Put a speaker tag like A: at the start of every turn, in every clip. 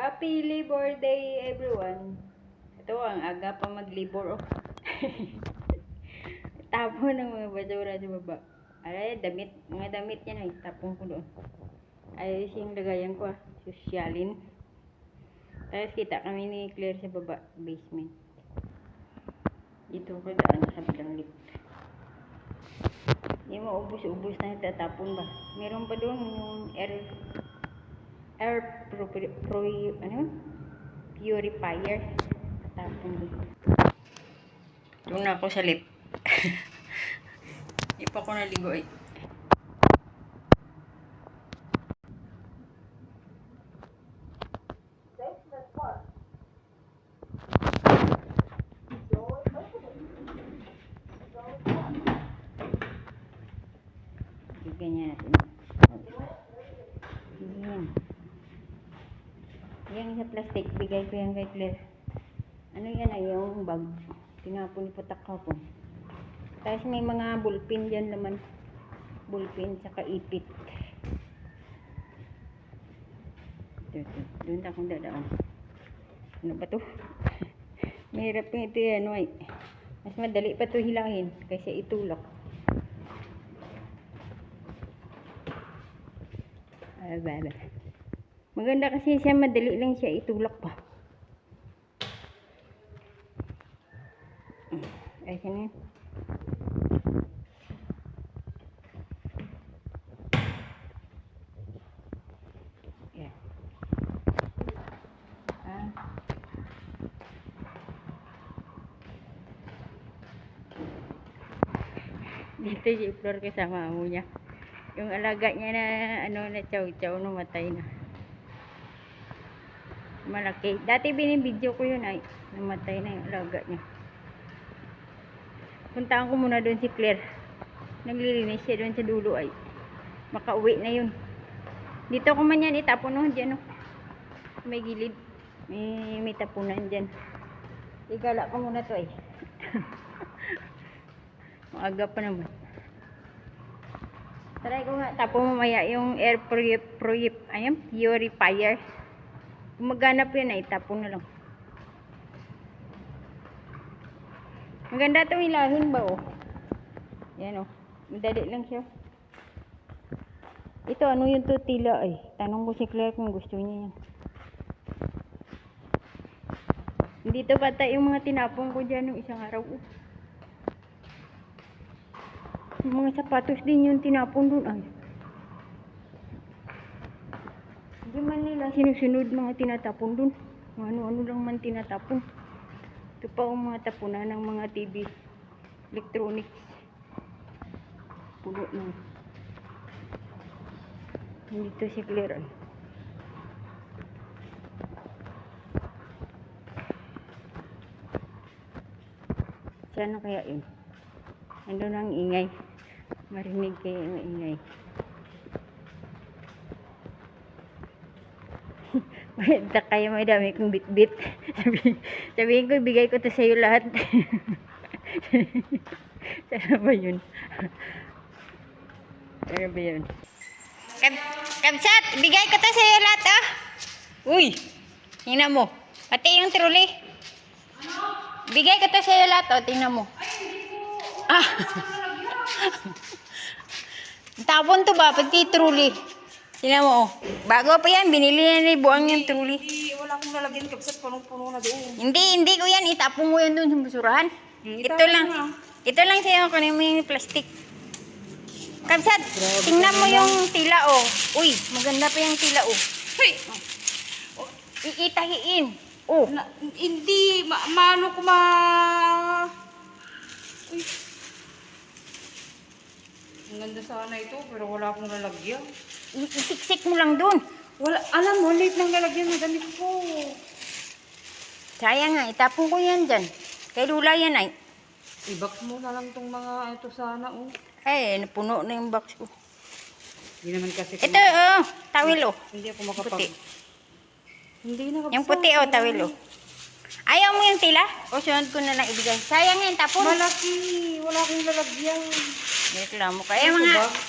A: Happy Labor Day, everyone. Ito, ang aga pa mag-labor. Oh. Tapon ng mga basura sa baba. Ay, damit. Mga damit yan ay tapon ko doon. Ayos yung lagayan ko. Sosyalin. Tapos kita kami ni Claire sa baba. Basement. Dito ko daan sa kabilang lift. Hindi mo ubus-ubus na tatapon ba. Meron pa doon yung purifier. Tapon doon. Doon na ako sa lift. Hindi pa ako naligo eh. Ganyan natin. Yan. Yan sa plastic. Bigay ko yan kay Claire. Ano yan ay yung bag. Tinapon ni Patak ko. Tapos may mga bullpen dyan naman. Bullpen saka ipit. Ito. Doon akong dadaan. Ano ba to? Mahirap yung ito yan. Ay. Mas madali pa to hilahin kaysa itulak. Maganda kasi siya, madali lang siya itulak pa. Ay, saan yun? Yeah. Dito si Flor kasama amo niya. Yung alaga niya na na chow-chow namatay na. Malaki. Dati binibidyo ko yun ay namatay na yung alaga niya. Puntaan ko muna doon si Claire. Naglilinis siya doon sa dulo ay. Makauwi na yun. Dito ko man yan itapon no, dyan no. May gilid. May tapunan dyan. Igala ko muna to ay. Maaga pa naman. Try ko nga tapon mamaya yung air purifier. Kung maghanap yun ay tapon na lang. Maganda itong ilahin ba oh. Yan oh. Madali lang siya. Ito ano yung tutila ay. Tanong ko si Claire kung gusto niya yan. Dito pata yung mga tinapon ko dyan yung isang araw oh. Yung mga sapatos din yung tinapon doon ay. Hindi man nila sinusunod mga tinatapon doon. Ano-ano lang man tinatapon. Ito pa ang mga tapunan ng mga TV. Electronics. Puno na. Dito si Claire ay. Sana kaya yun. Nandun ang ingay. Marinig kayo ang ingay. Mayroon kayo may dami kong bit-bit. Sabihin ko, ibigay ko to sa iyo lahat. Sana ba yun? Sana ba yun? Kabsat, ibigay ko to sa iyo lahat ah. Uy, tingnan mo. Pati yung trolley. Bigay ko to sa iyo lahat oh, tingnan mo. Ah. Tapon to ba? Pati trolley. Tingnan mo, oh. Bago pa yan, binili na ni Buang yung trolley.
B: Wala akong lalagyan kapsat, punong-puno na doon.
A: Hindi ko yan. Itapon mo yan doon sa basurahan. Ito lang. Ito lang sa'yo. Kunin mo yung plastic. Kapsat, tingnan mo yung tila, oh. Uy, maganda pa yung tila, oh.
B: Hey!
A: Oh. Iitahiin. Oh.
B: Hindi, maano ko Uy. Ang ganda sana ito, pero wala akong lalagyan.
A: Isiksik mo lang doon.
B: Wala, alam mo, late lang lalagyan ng damit ko.
A: Sayang nga, itapon ko yan dyan. Kay Lula yan ay.
B: I-box mo na lang tong mga ito sana, oh.
A: Ay, napuno na yung box ko.
B: Hindi naman kasi
A: Ito, oh, tawil, oh.
B: Hindi ako makapag...
A: Puti.
B: Hindi na kapsat.
A: Yung puti, oh, tawil, oh. Ayaw mo yung tila? O sunod ko na lang ibigay. Sayang yan, tapon.
B: Malaki, wala akong lalagyan.
A: Reklamo ka. Eh,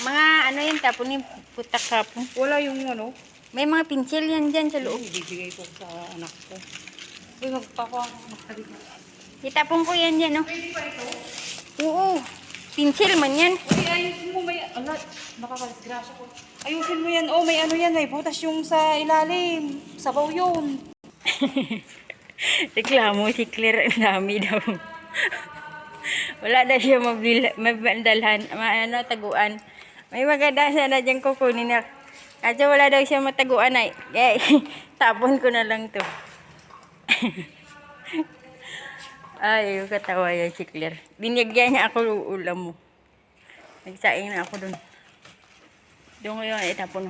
A: mga ano yan, tapon yung putak kapon.
B: Wala yung ano,
A: May mga pinsel yan dyan sa loob.
B: Bibigay ko sa anak ko. Uy, magpakuha ko.
A: Itapon ko yan dyan, no?
B: Pwede pa ito?
A: Oo. Pinsel man yan.
B: Uy, ayusin mo. May, nakakadisgrasya ko. Ayusin mo yan. Oh, may ano yan. May butas yung sa ilalim. Sabaw yun.
A: Reklamo si Claire, ang dami daw. Wala na siya mabandalhan, taguan. May maganda sana dyan kukunin na. Kasi wala daw siya mataguan ay. Eh, tapon ko na lang to. Ay, katawa yan si Claire. Binigyan niya ako ulam mo. Nagsaing na ako dun. Doon ko yung itapon.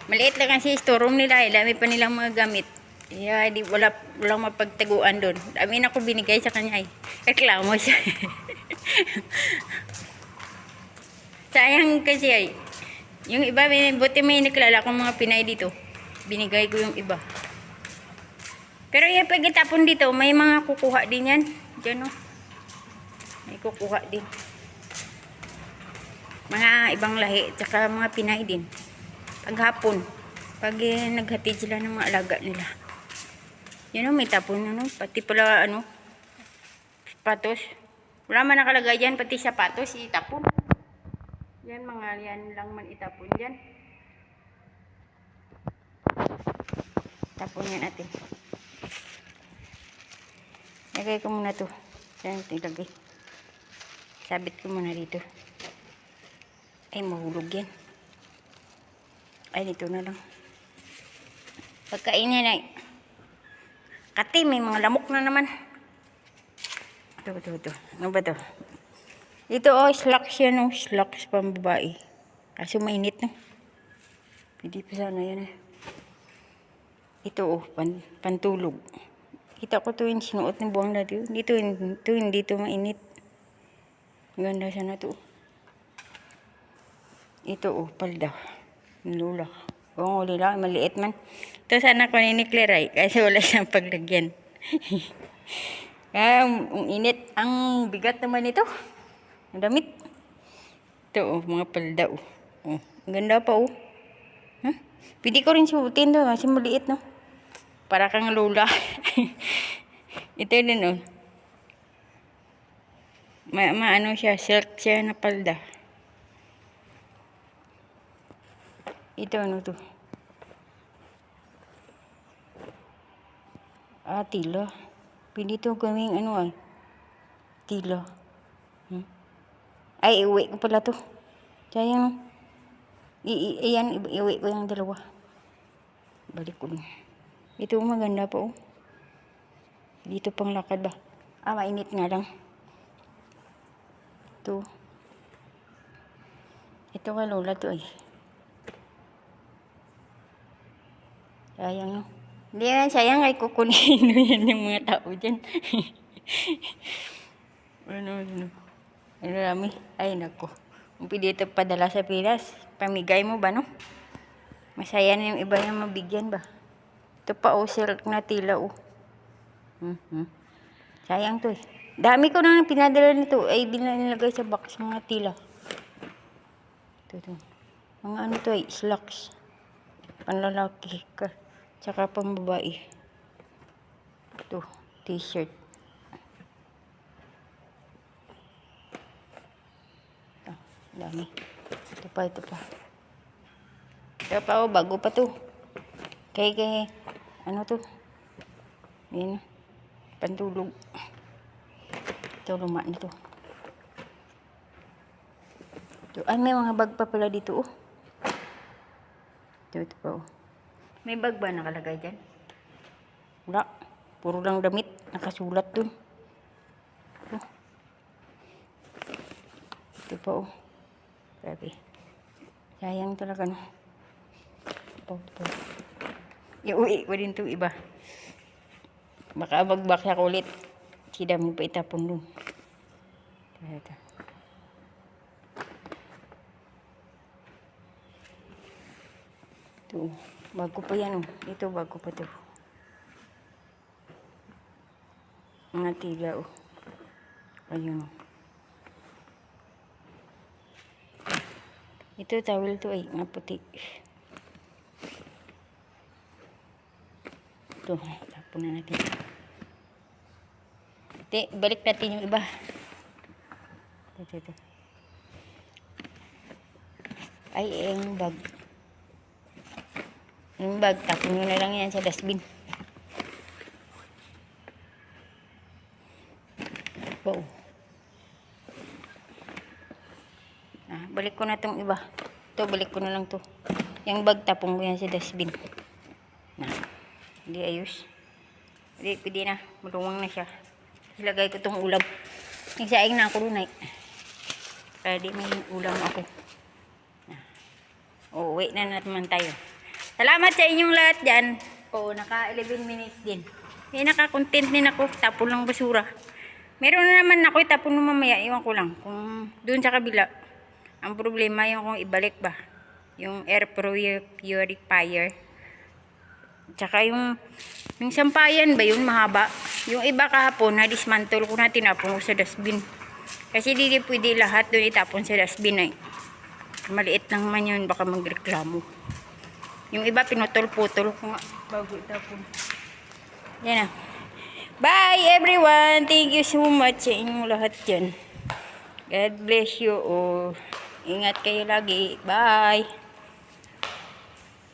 A: Maliit lang kasi storeroom nila. Dami pa nilang mga gamit. Yeah, walang mapagtaguan doon. Dami na ako binigay sa kanya eh. Reklamo siya. Sayang kasi ay. Yung iba, buti may nakilala akong mga Pinay dito. Binigay ko yung iba. Pero yung pag itapon dito, may mga kukuha din yan. Diyan o. May kukuha din. Mga ibang lahi, tsaka mga Pinay din. Paghapon, pag naghatid sila ng mga alaga nila. Yun o, may tapon ano, pati pala ano, sapatos. Wala man nakalagay dyan, pati sapatos, itapon. Yan mga, yan lang man itapon dyan. Tapon yan natin. Lagay ko muna to. Yan, ilagay. Sabit ko muna dito. Ay, mahulog yan. Ay, dito na lang. Pagkain yan ay. Kati, may mga lamok na naman. Ito. Ano ba to? Ito oh, slacks yan oh. Slacks pang babae. Kasi mainit no. Pwede pa sana yan eh. Ito oh, pantulog. Kita ko to yung sinuot ng buwang dati. Hindi to mainit. Ganda sana to. Ito oh, palda. Nulak. Oo, uli lang. Maliit man. Ito sana ko ni Claire ay. Kasi wala siyang paglagyan. Ang init. Ang bigat naman ito. Ang damit. Ito oh, mga palda oh. Oh, ang ganda pa oh. Huh? Pwede ko rin suotin to. Kasi maliit no. Para kang lola. Ito din oh. Ano siya. Silk siya na palda. Ito ano to? Tila. Pili to gawing ano ay. Tila. Ay, iuwi ko pala to. Sayang. Iyan, iuwi ko yung dalawa. Balik ko dun. Ito maganda pa oh. Dito pang lakad ba? Mainit nga lang. Ito. Ito ka lola to ay. Sayang no. Hindi yan, sayang ay kukunin yan yung mga tao dyan. Ano. Rami. Ay nako. Kung pwede ito padala sa Pilas, pamigay mo ba no? Masaya na yung iba yung mabigyan ba? Ito pa oh, silk na tila oh. Sayang to eh. Dami ko na pinadala nito. Ay binilagay sa box mga tila. Ito. Mga ano to eh, slacks. Panlalaki ka. Tsaka pambabae. Ito, t-shirt. Dami. Ito pa. Ito pa, oh, bago pa to. Kaya, ano to? Yan, pantulog. Ito, luma na to. Ito, ay, may mga bag pa pala dito, oh. Ito pa, oh. May bag ba nakalagay dyan? Wala. Puro lang damit. Nakasulat dun. Ito pa, oh. Grabe. Sayang talaga, no? Ito. Iuwi ko din to iba. Baka magbaksak ulit. Sida mo pa itapon dun. Ito. Ito. Bago pa yan, oh. Ito, bago pa to. Mga tila, oh. Ayun. Ito, towel to ay, nga puti. Ito, tapon na natin. Balik natin yung iba. Ito. Ay, yung bag. Yung bag, tapon nyo na lang yan sa dustbin. Wow. Balik ko na tong iba. Ito, balik ko na lang to. Yung bag, tapon ko yan sa dustbin. Hindi ayos. Hindi, pwede na. Maluwang na siya. Ilagay ko tong ulam. Yung saing na ako runay. Kaya di may ulam ako. Wait na naman tayo. Salamat sa inyong lahat dyan. Naka 11 minutes din. Naka-content din ako. Tapon lang basura. Meron na naman ako. Tapon mo mamaya. Iwan ko lang. Kung doon sa kabila. Ang problema yung kung ibalik ba. Yung air purifier. Tsaka yung sampayan ba yun mahaba. Yung iba kahapon na-dismantle ko na tinapon ko sa dustbin. Kasi di pwede lahat doon itapon sa dustbin ay. Maliit lang man yun, baka magreklamo. Yung iba pinutol-putol ko nga bago itapon. Yan na. Bye everyone! Thank you so much sa inyong lahat dyan. God bless you all. Ingat kayo lagi. Bye!